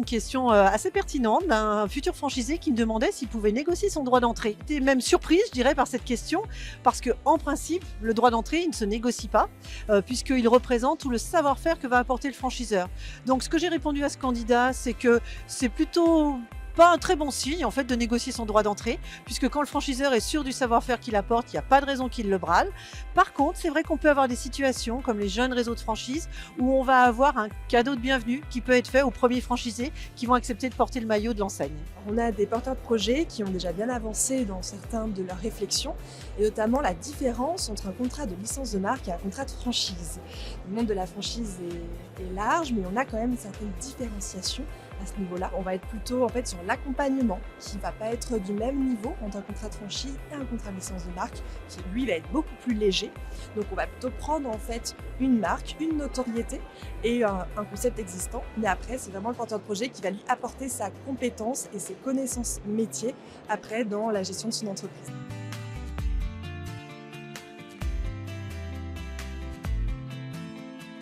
question assez pertinente d'un futur franchisé qui me demandait s'il pouvait négocier son droit d'entrée. J'étais même surprise, je dirais, par cette question, parce qu'en principe, le droit d'entrée, il ne se négocie pas, puisqu'il représente tout le savoir-faire que va apporter le franchiseur. Donc, ce que j'ai répondu à ce candidat, c'est que c'est plutôt pas un très bon signe en fait de négocier son droit d'entrée, puisque quand le franchiseur est sûr du savoir-faire qu'il apporte, il n'y a pas de raison qu'il le brale. Par contre, c'est vrai qu'on peut avoir des situations comme les jeunes réseaux de franchise où on va avoir un cadeau de bienvenue qui peut être fait aux premiers franchisés qui vont accepter de porter le maillot de l'enseigne. On a des porteurs de projets qui ont déjà bien avancé dans certains de leurs réflexions, et notamment la différence entre un contrat de licence de marque et un contrat de franchise. Le monde de la franchise est large, mais on a quand même une certaine différenciation à ce niveau-là. On va être plutôt en fait sur l'accompagnement qui ne va pas être du même niveau entre un contrat de franchise et un contrat de licence de marque qui lui va être beaucoup plus léger. Donc on va plutôt prendre en fait une marque, une notoriété et un concept existant. Mais après c'est vraiment le porteur de projet qui va lui apporter sa compétence et ses connaissances métiers après dans la gestion de son entreprise.